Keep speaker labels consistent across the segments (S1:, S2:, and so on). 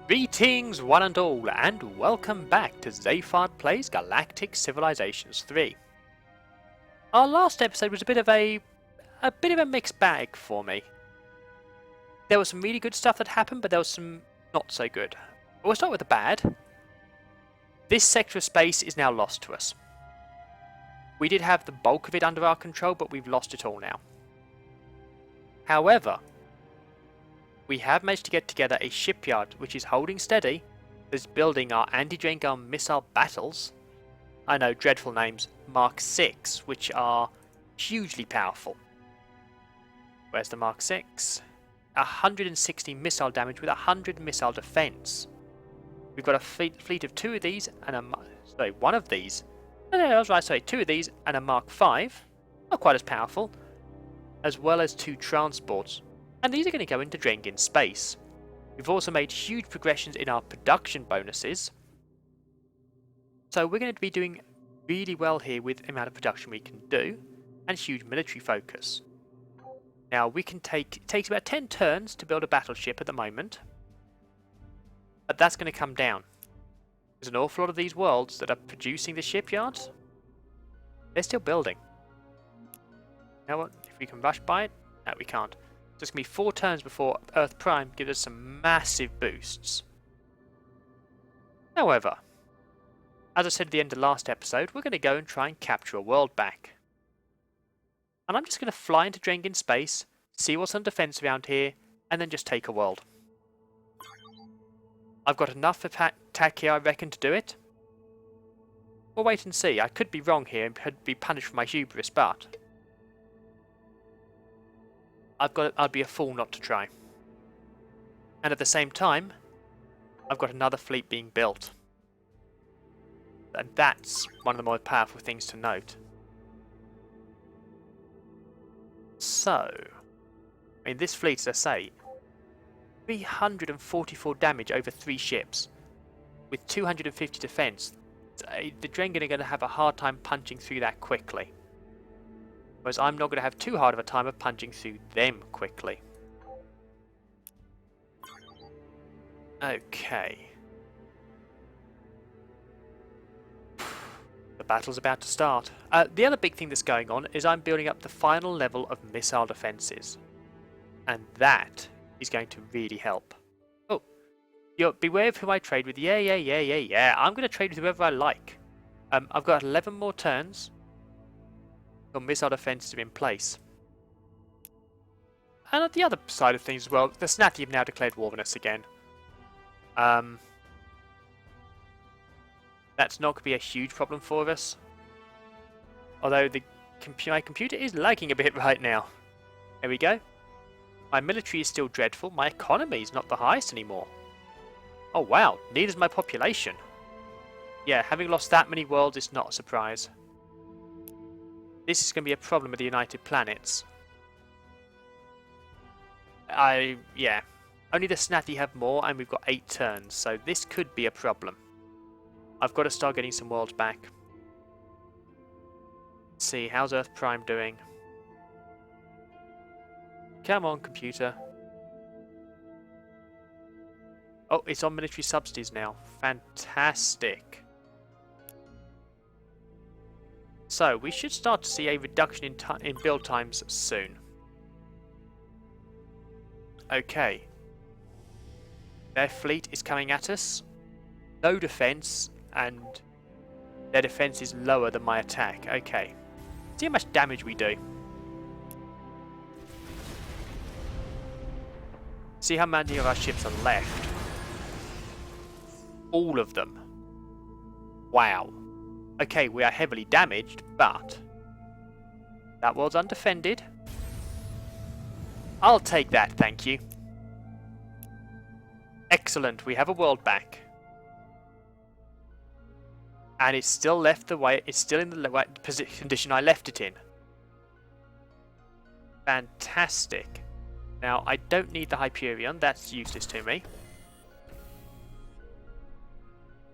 S1: Greetings one and all, and welcome back to Zayfard Plays Galactic Civilizations 3. Our last episode was a bit of a mixed bag for me. There was some really good stuff that happened, but there was some not so good. But we'll start with the bad. This sector of space is now lost to us. We did have the bulk of it under our control, but we've lost it all now. However, we have managed to get together a shipyard which is holding steady, is building our anti-drone gun missile battles. I know, dreadful names, Mark 6, which are hugely powerful. Where's the Mark 6? 160 missile damage with 100 missile defense. We've got a fleet of two of these and one of these. No, I was right, sorry, two of these and a Mark 5, not quite as powerful, as well as two transports. And these are going to go into Drengin space. We've also made huge progressions in our production bonuses. So we're going to be doing really well here with the amount of production we can do, and huge military focus. Now we can it takes about 10 turns to build a battleship at the moment. But that's going to come down. There's an awful lot of these worlds that are producing the shipyards. They're still building. Now what, if we can rush by it? No, we can't. So it's going to be 4 turns before Earth Prime gives us some massive boosts. However, as I said at the end of the last episode, we're going to go and try and capture a world back. And I'm just going to fly into Drengin space, see what's on defense around here, and then just take a world. I've got enough attack here, I reckon, to do it. We'll wait and see. I could be wrong here and be punished for my hubris, but I'd be a fool not to try. And at the same time, I've got another fleet being built. And that's one of the more powerful things to note. So, I mean, this fleet, as I say, 344 damage over 3 ships, with 250 defense. The Drengin are going to have a hard time punching through that quickly. Whereas I'm not going to have too hard of a time of punching through them quickly. Okay. The battle's about to start. The other big thing that's going on is I'm building up the final level of missile defences. And that is going to really help. Oh, beware of who I trade with. Yeah. I'm going to trade with whoever I like. I've got 11 more turns. Your missile defences are in place. And on the other side of things as well, the Snathi have now declared war on us again. That's not going to be a huge problem for us. Although my computer is lagging a bit right now. There we go. My military is still dreadful. My economy is not the highest anymore. Oh wow, neither is my population. Yeah, having lost that many worlds is not a surprise. This is going to be a problem with the United Planets. Yeah. Only the Snathi have more, and we've got 8 turns, so this could be a problem. I've got to start getting some worlds back. Let's see, how's Earth Prime doing? Come on, computer. Oh, it's on military subsidies now. Fantastic. So, we should start to see a reduction in build times soon. Okay. Their fleet is coming at us. No defense, and their defense is lower than my attack. Okay. See how much damage we do. See how many of our ships are left. All of them. Wow. Okay, we are heavily damaged, but that world's undefended. I'll take that, thank you. Excellent, we have a world back. And it's still left the way, it's still in the condition I left it in. Fantastic. Now, I don't need the Hyperion, that's useless to me.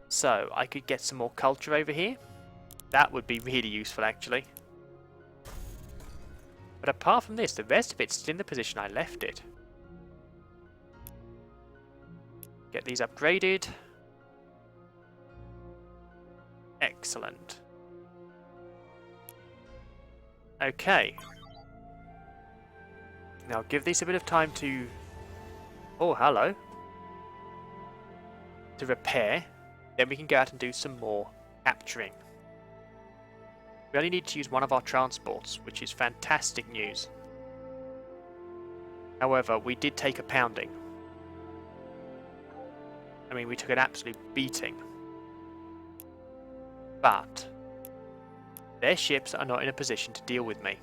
S1: So, I could get some more culture over here. That would be really useful, actually. But apart from this, the rest of it's still in the position I left it. Get these upgraded. Excellent. Okay. Now give these a bit of time to... Oh, hello. To repair. Then we can go out and do some more capturing. We only need to use one of our transports, which is fantastic news. However, we did take a pounding. I mean, we took an absolute beating. But their ships are not in a position to deal with me.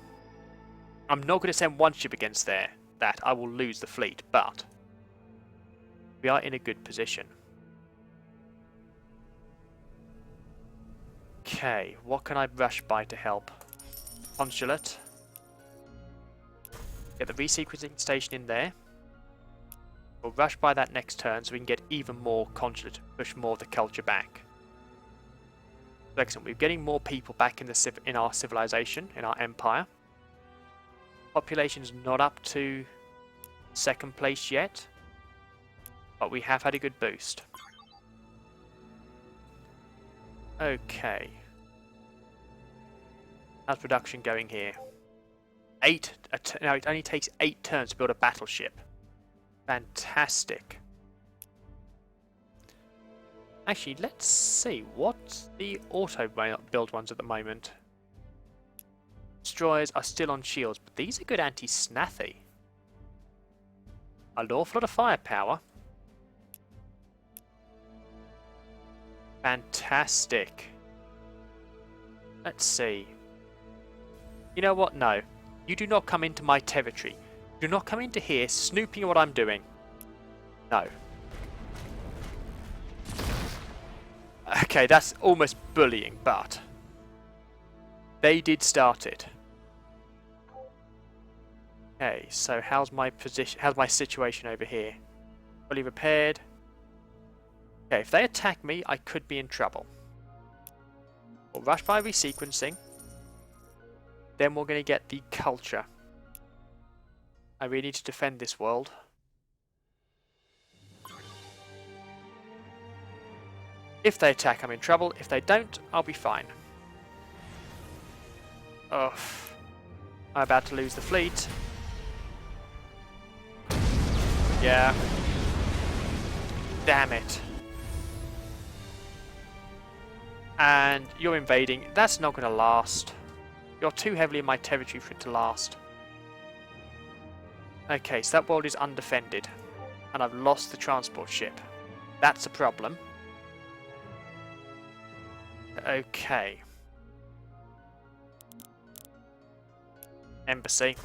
S1: I'm not going to send one ship against that. I will lose the fleet, but we are in a good position. Okay, what can I rush by to help? Consulate. Get the resequencing station in there. We'll rush by that next turn so we can get even more consulate to push more of the culture back. Excellent. We're getting more people back in our civilization, in our empire. Population's not up to second place yet, but we have had a good boost. Okay. How's production going here? Now it only takes 8 turns to build a battleship. Fantastic. Actually, let's see. What's the auto build ones at the moment? Destroyers are still on shields, but these are good anti-snathy. An awful lot of firepower. Fantastic. Let's see. You know what? No. You do not come into my territory. Do not come into here snooping at what I'm doing. No. Okay, that's almost bullying, but they did start it. Okay, so how's my position? How's my situation over here? Fully repaired. Okay, if they attack me, I could be in trouble. We'll rush by resequencing. Then we're going to get the culture. I really need to defend this world. If they attack, I'm in trouble. If they don't, I'll be fine. Oh, I'm about to lose the fleet. Yeah. Damn it. And you're invading. That's not going to last. You're too heavily in my territory for it to last. Okay, so that world is undefended. And I've lost the transport ship. That's a problem. Okay. Embassy.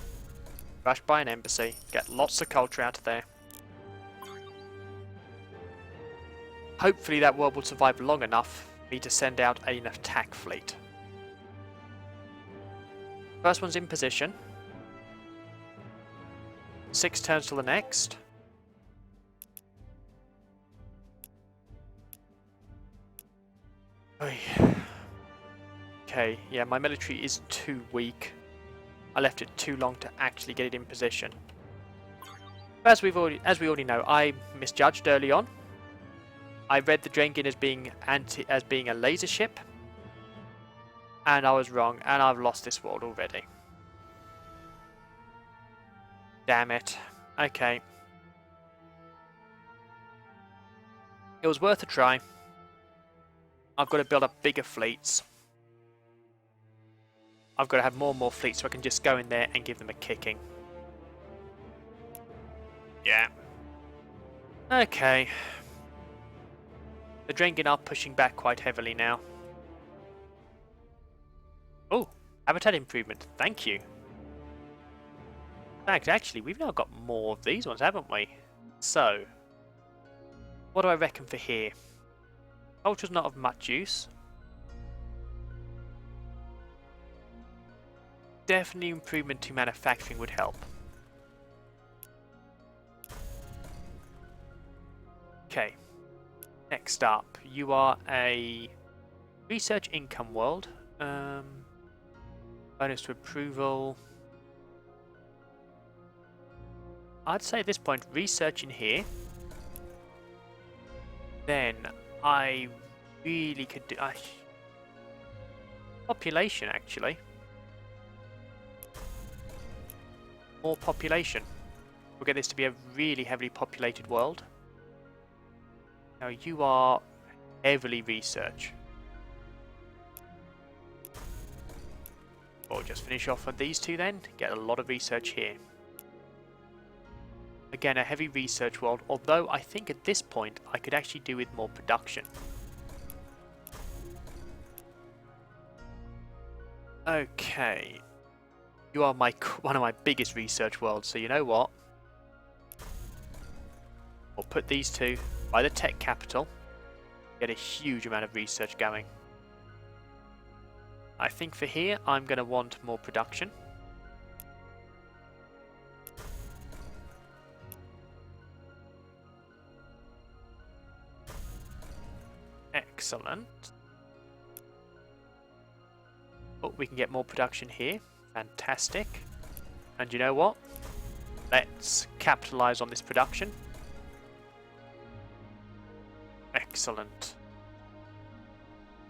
S1: Rush by an embassy. Get lots of culture out of there. Hopefully that world will survive long enough for me to send out an attack fleet. First one's in position. 6 turns till the next. Oy. Okay, yeah, my military is too weak. I left it too long to actually get it in position. As we already know, I misjudged early on. I read the Drengin as being a laser ship, and I was wrong, and I've lost this world already. Damn it. Okay. It was worth a try. I've got to build up bigger fleets. I've got to have more and more fleets so I can just go in there and give them a kicking. Yeah. Okay. The Drengin are pushing back quite heavily now. Oh, habitat improvement. Thank you. In fact, actually, we've now got more of these ones, haven't we? So, what do I reckon for here? Culture's not of much use. Definitely improvement to manufacturing would help. Okay. Next up, you are a research income world. Bonus to approval. I'd say at this point, research in here. then I really could do... population, actually. More population. We'll get this to be a really heavily populated world. Now you are heavily research. We'll just finish off with these two then. Get a lot of research here. Again, a heavy research world, although I think at this point I could actually do with more production. Okay. You are one of my biggest research worlds, so you know what? We'll put these two by the tech capital. Get a huge amount of research going. I think for here I'm going to want more production. Excellent. Oh, we can get more production here. Fantastic. And you know what? Let's capitalize on this production. Excellent.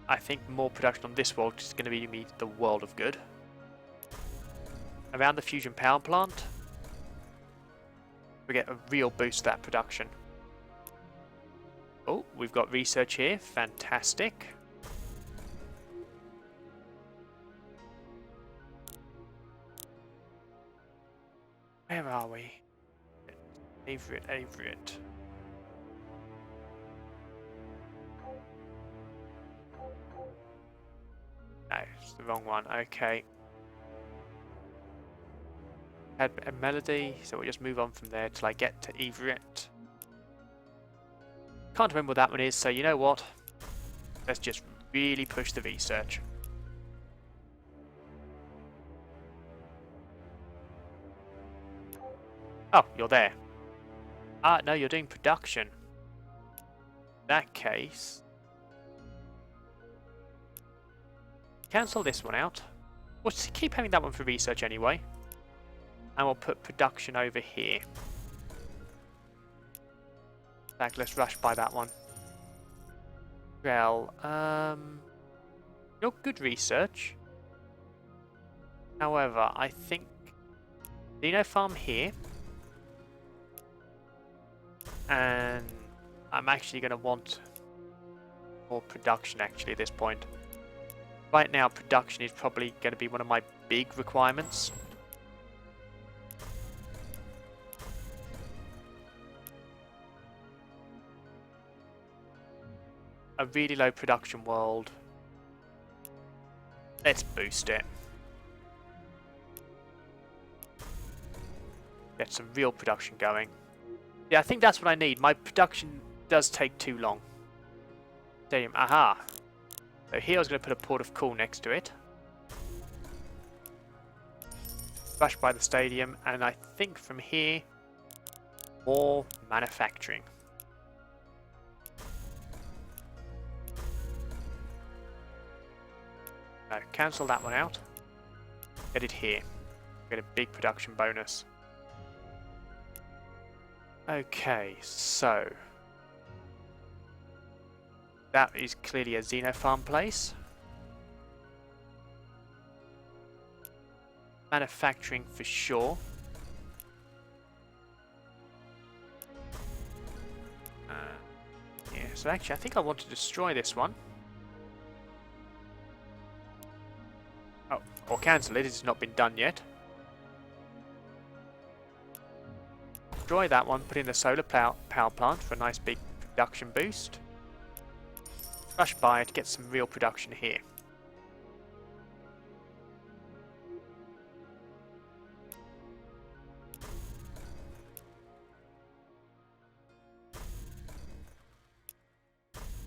S1: I think more production on this world is going to be me the world of good. Around the fusion power plant, we get a real boost to that production. Oh, we've got research here. Fantastic. Where are we? Over it. No, it's the wrong one. Okay. Had a melody, so we'll just move on from there till I get to Everett. Can't remember what that one is, so you know what? Let's just really push the research. Oh, you're there. Ah, no, you're doing production. In that case... cancel this one out. We'll keep having that one for research anyway. And we'll put production over here. In fact, let's rush by that one. Well, you're good research. However, I think Dino Farm here. And I'm actually going to want more production actually at this point. Right now, production is probably going to be one of my big requirements. A really low production world. Let's boost it. Get some real production going. Yeah, I think that's what I need. My production does take too long. Stadium, aha. So here I was going to put a port of call next to it. Rush by the stadium, and I think from here, more manufacturing. No, cancel that one out. Get it here. Get a big production bonus. Okay, so that is clearly a Xenofarm place. Manufacturing for sure. Yeah, so actually I think I want to destroy this one. Oh, or cancel it, it's not been done yet. Destroy that one, put in the solar power plant for a nice big production boost. Rush by it to get some real production here.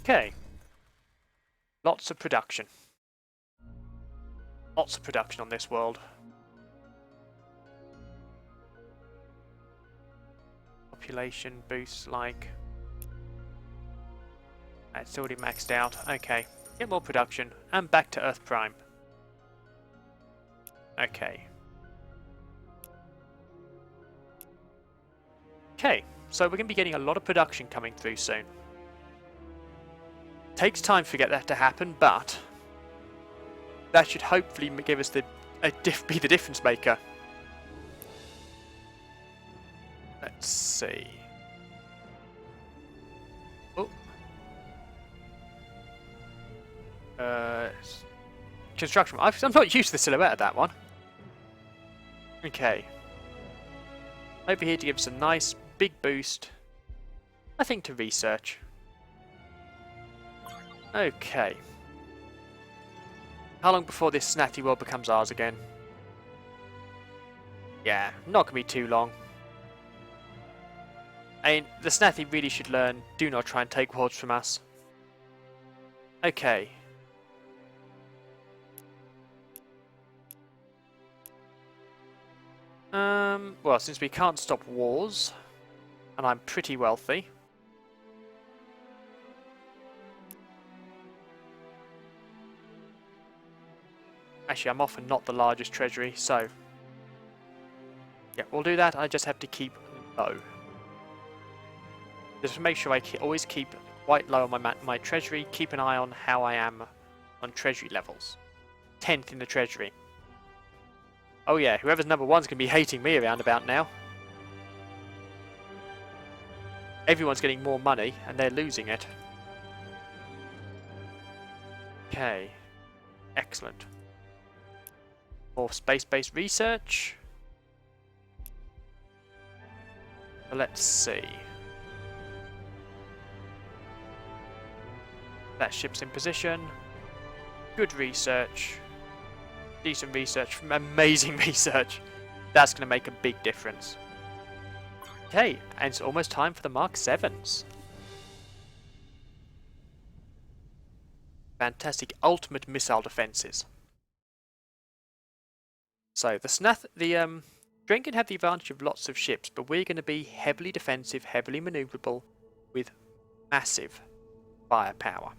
S1: Okay. Lots of production. Lots of production on this world. Population boosts like... It's already maxed out. Okay. Get more production. And back to Earth Prime. Okay. Okay. So we're going to be getting a lot of production coming through soon. Takes time to get that to happen, but that should hopefully give us be the difference maker. Let's see. Oh. Construction. I'm not used to the silhouette of that one. Okay. Over here to give us a nice big boost. I think to research. Okay. How long before this snatty world becomes ours again? Yeah, not gonna be too long. I mean, the snatty really should learn, do not try and take worlds from us. Okay. Well, since we can't stop wars, and I'm pretty wealthy. Actually, I'm often not the largest treasury, so... yeah, we'll do that. I just have to keep low. Just to make sure I always keep quite low on my treasury. Keep an eye on how I am on treasury levels. 10th in the treasury. Oh yeah, whoever's number one's going to be hating me around about now. Everyone's getting more money, and they're losing it. Okay. Excellent. More space-based research. Let's see. That ship's in position. Good research. Decent research. Amazing research. That's going to make a big difference. Okay, and it's almost time for the Mark 7s. Fantastic ultimate missile defenses. So the Drain can have the advantage of lots of ships, but we're going to be heavily defensive, heavily maneuverable, with massive firepower.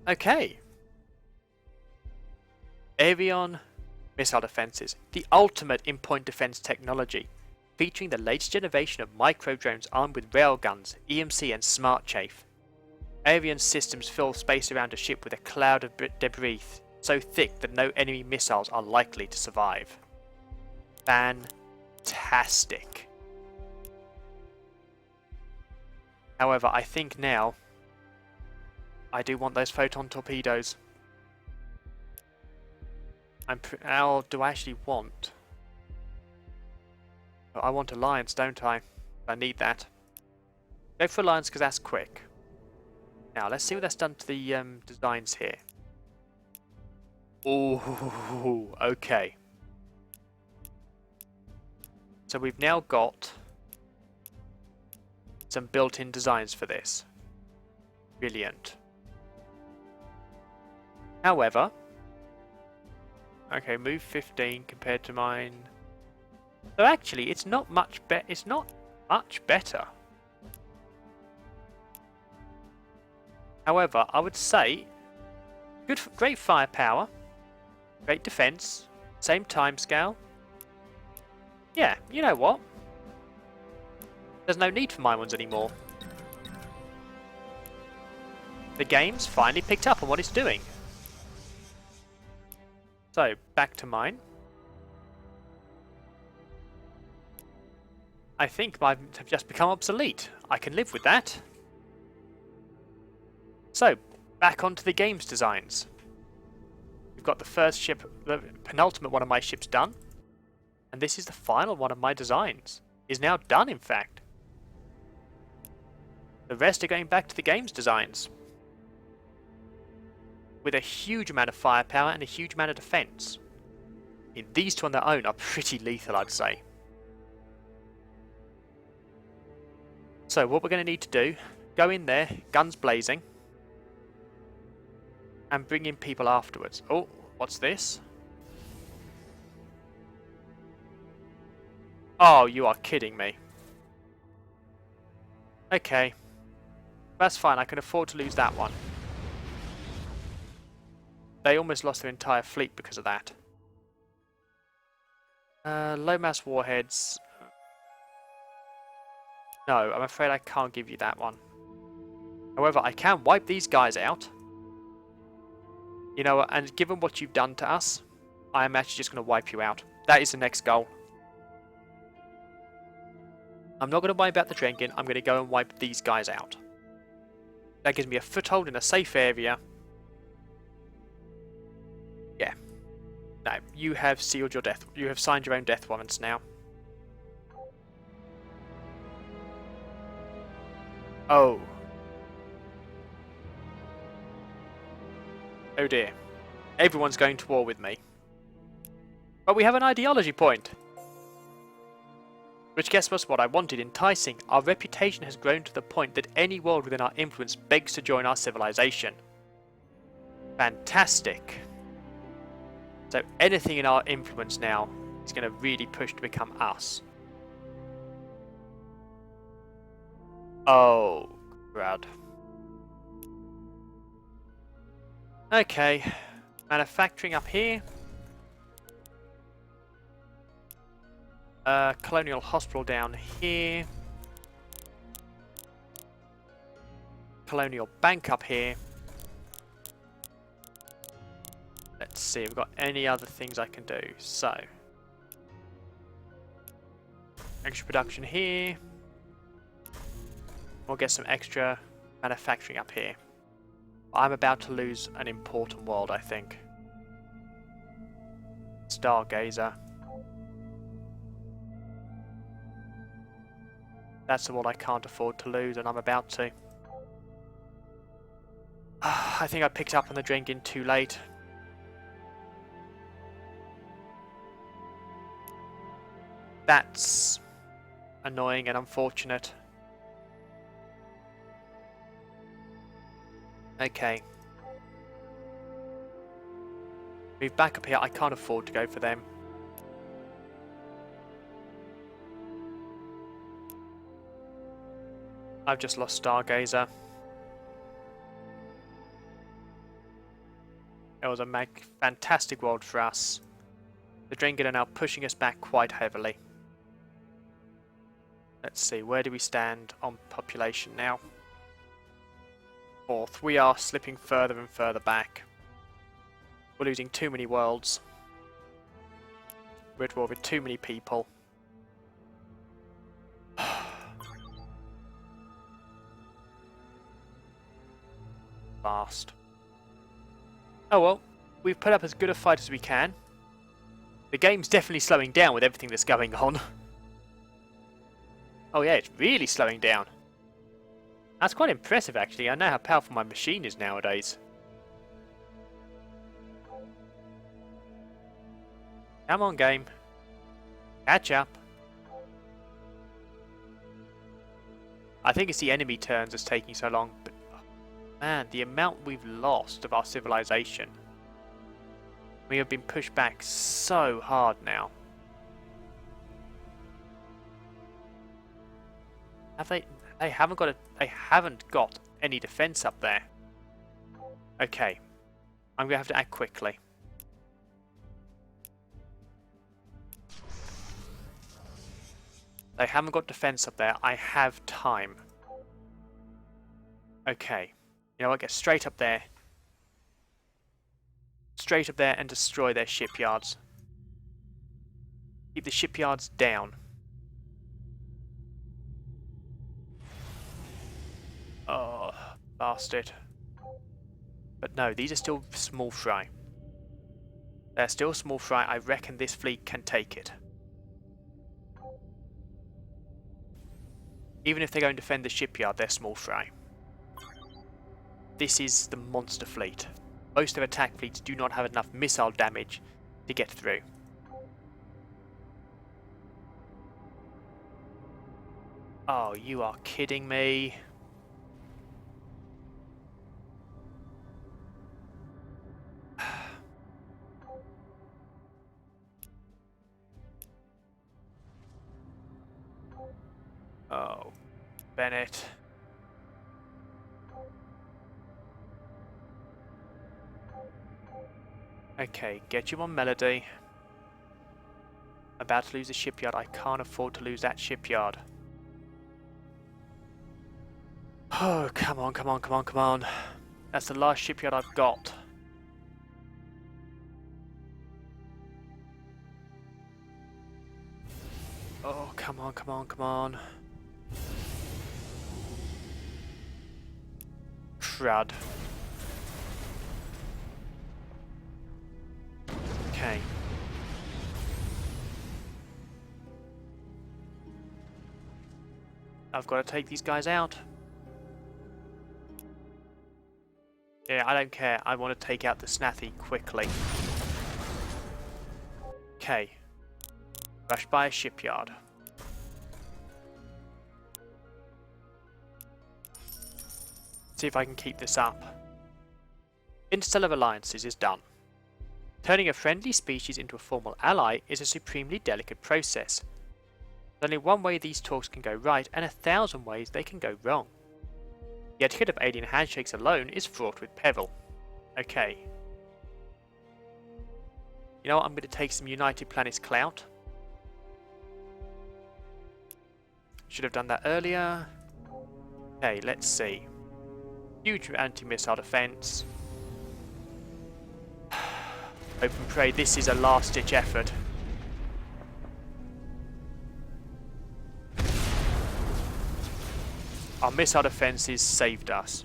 S1: Okay. Aerion missile defenses, the ultimate in-point defense technology, featuring the latest generation of micro-drones armed with railguns, EMC and smart chafe. Aerion systems fill space around a ship with a cloud of debris so thick that no enemy missiles are likely to survive. Fantastic. However, I think now I do want those photon torpedoes. How do I actually want? Oh, I want Alliance, don't I? I need that. Go for Alliance because that's quick. Now, let's see what that's done to the designs here. Oh, okay. So we've now got some built-in designs for this. Brilliant. However, okay, move 15 compared to mine. So actually, it's not much better. It's not much better. However, I would say great firepower, great defense, same timescale. Yeah, you know what? There's no need for my ones anymore. The game's finally picked up on what it's doing. So, back to mine. I think mine have just become obsolete. I can live with that. So, back onto the game's designs. We've got the first ship, the penultimate one of my ships done. And this is the final one of my designs. Is now done, in fact. The rest are going back to the game's designs. With a huge amount of firepower and a huge amount of defense. These two on their own are pretty lethal, I'd say. So what we're going to need to do, go in there, guns blazing, and bring in people afterwards. Oh, what's this? Oh, you are kidding me. Okay. That's fine, I can afford to lose that one. They almost lost their entire fleet because of that. Low mass warheads. No, I'm afraid I can't give you that one. However, I can wipe these guys out. You know, and given what you've done to us, I am actually just going to wipe you out. That is the next goal. I'm not going to wipe out the Drenkin, I'm going to go and wipe these guys out. That gives me a foothold in a safe area. Yeah. No, you have sealed your death. You have signed your own death warrants now. Oh. Oh dear. Everyone's going to war with me. But we have an ideology point. Which, guess what's what I wanted? Enticing. Our reputation has grown to the point that any world within our influence begs to join our civilization. Fantastic. So anything in our influence now is going to really push to become us. Oh, crud. Okay. Manufacturing up here. Colonial Hospital down here. Colonial Bank up here. Let's see, if we've got any other things I can do. So, extra production here. We'll get some extra manufacturing up here. I'm about to lose an important world, I think. Stargazer. That's the world I can't afford to lose, and I'm about to. I think I picked up on the Drenkin too late. That's annoying and unfortunate. Okay. Move back up here. I can't afford to go for them. I've just lost Stargazer. It was a fantastic world for us. The Drenkin are now pushing us back quite heavily. Let's see, where do we stand on population now? Fourth. We are slipping further and further back. We're losing too many worlds. We're at war with too many people. Fast. Oh well, we've put up as good a fight as we can. The game's definitely slowing down with everything that's going on. Oh yeah, it's really slowing down. That's quite impressive actually. I know how powerful my machine is nowadays. Come on, game. Catch up. I think it's the enemy turns that's taking so long, but man, the amount we've lost of our civilization. We have been pushed back so hard now. Have they? They haven't got any defense up there. Okay, I'm gonna have to act quickly. They haven't got defense up there. I have time. Okay. You know what? Get straight up there. Straight up there and destroy their shipyards. Keep the shipyards down. Oh, bastard. But no, these are still small fry. They're still small fry. I reckon this fleet can take it. Even if they go and defend the shipyard, they're small fry. This is the monster fleet. Most of attack fleets do not have enough missile damage to get through. Oh, you are kidding me. Oh, Bennett. Okay, get you on Melody. About to lose the shipyard. I can't afford to lose that shipyard. Oh, come on, come on, come on, come on. That's the last shipyard I've got. Oh, come on, come on, come on. Crud. Okay. I've got to take these guys out. Yeah, I don't care. I want to take out the Snathy quickly. Okay. Rush by a shipyard. See if I can keep this up. Interstellar Alliances is done. Turning a friendly species into a formal ally is a supremely delicate process. There's only one way these talks can go right, and 1,000 ways they can go wrong. The etiquette of alien handshakes alone is fraught with peril. Okay. You know what, I'm going to take some United Planets clout. Should have done that earlier. Okay, let's see. Huge anti-missile defense. Hope and pray this is a last-ditch effort. Our missile defenses saved us.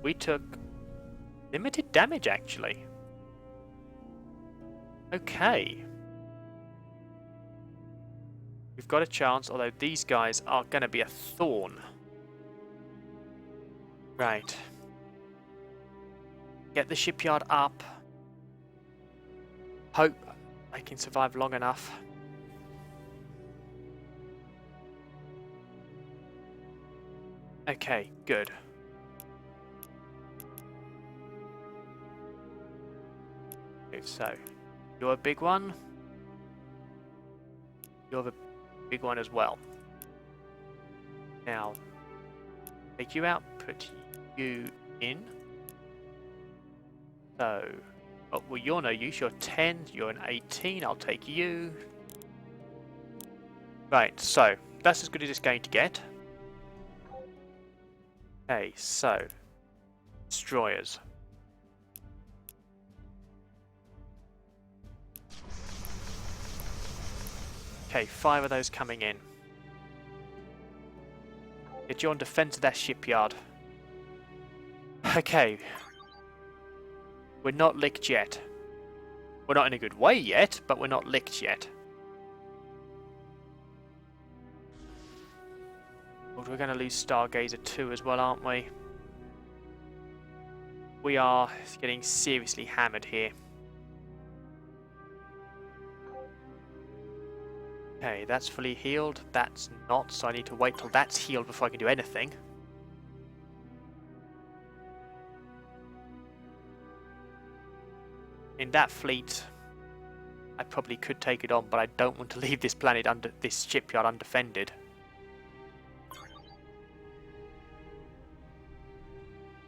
S1: We took limited damage, actually. Okay. We've got a chance, although these guys are going to be a thorn. Right. Get the shipyard up. Hope I can survive long enough. Okay, good. So, you're a big one. You're the big one as well. Now, take you out, put you in. So, oh, well, you're no use. You're 10, you're an 18. I'll take you. Right, so, that's as good as it's going to get. Okay, so, destroyers. Okay, 5 of those coming in. Get you on defense of that shipyard. Okay. We're not licked yet. We're not in a good way yet, but we're not licked yet. But we're going to lose Stargazer 2 as well, aren't we? We are getting seriously hammered here. Okay, that's fully healed. That's not, so I need to wait till that's healed before I can do anything. In that fleet, I probably could take it on, but I don't want to leave this planet this shipyard undefended.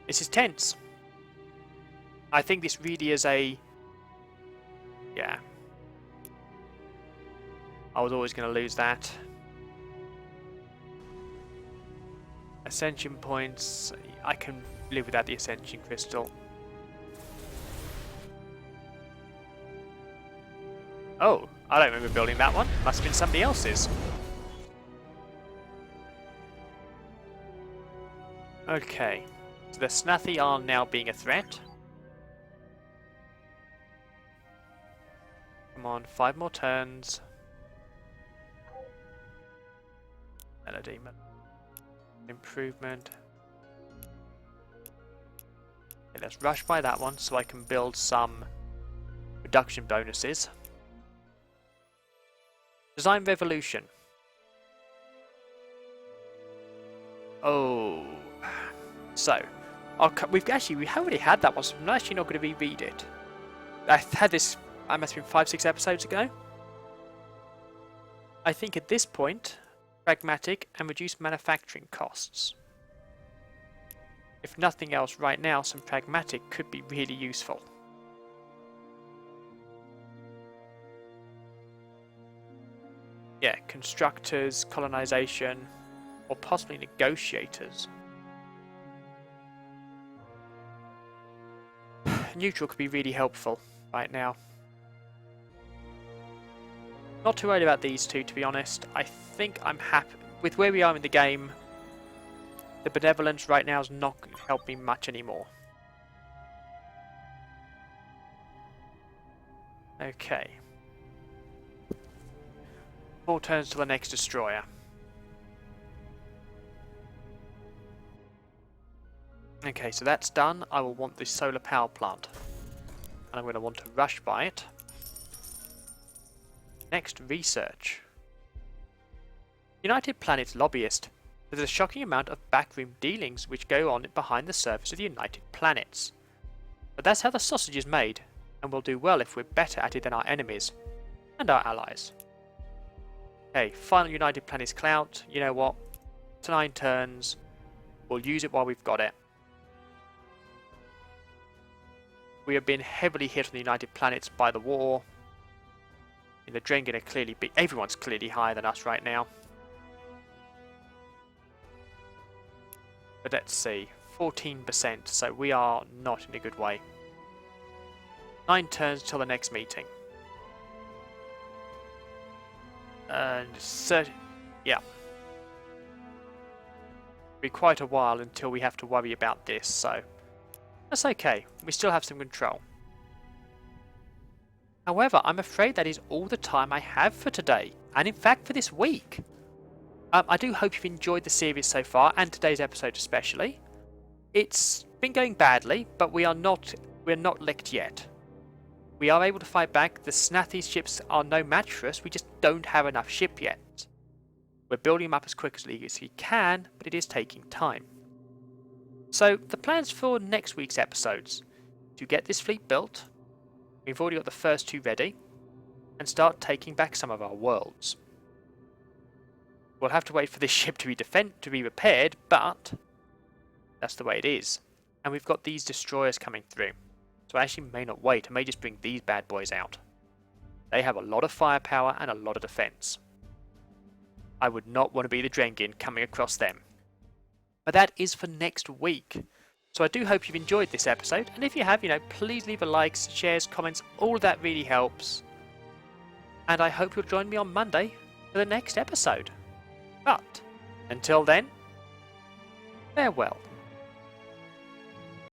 S1: This is tense. I think this really is a... Yeah. I was always going to lose that. Ascension points. I can live without the Ascension Crystal. Oh, I don't remember building that one. Must have been somebody else's. Okay. So the Snathy are now being a threat. Come on, 5 more turns. Melody. Improvement. Okay, let's rush by that one so I can build some reduction bonuses. Design Revolution. Oh. So, we already had that one, so I'm actually not going to reread it. I had this, I must have been 5-6 episodes ago. I think at this point, pragmatic and reduce manufacturing costs. If nothing else right now, some pragmatic could be really useful. Yeah, constructors, colonization. Or possibly negotiators. Neutral could be really helpful right now. Not too worried about these two, to be honest. I think I'm happy with where we are in the game. The benevolence right now is not going to help me much anymore. Okay. 4 turns to the next destroyer. Okay, so that's done. I will want the solar power plant. And I'm going to want to rush by it. Next, research. United Planets lobbyist. There's a shocking amount of backroom dealings which go on behind the surface of the United Planets. But that's how the sausage is made, and we'll do well if we're better at it than our enemies. And our allies. Okay, final United Planets clout. You know what? It's 9 turns. We'll use it while we've got it. We have been heavily hit on the United Planets by the war. The Drengen are clearly everyone's clearly higher than us right now. But let's see, 14%, so we are not in a good way. 9 turns till the next meeting. And yeah. Be quite a while until we have to worry about this, so that's okay. We still have some control. However, I'm afraid that is all the time I have for today, and in fact for this week. I do hope you've enjoyed the series so far, and today's episode especially. It's been going badly, but we're not licked yet. We are able to fight back. The Snathy's ships are no match for us. We just don't have enough ship yet. We're building them up as quick as we can, but it is taking time. So the plans for next week's episodes: to get this fleet built. We've already got the first 2 ready, and start taking back some of our worlds. We'll have to wait for this ship to be repaired, but that's the way it is. And we've got these destroyers coming through, so I actually may not wait. I may just bring these bad boys out. They have a lot of firepower and a lot of defense. I would not want to be the Drengen coming across them. But that is for next week. So I do hope you've enjoyed this episode, and if you have, please leave a like, shares, comments, all of that really helps. And I hope you'll join me on Monday for the next episode. But until then, farewell.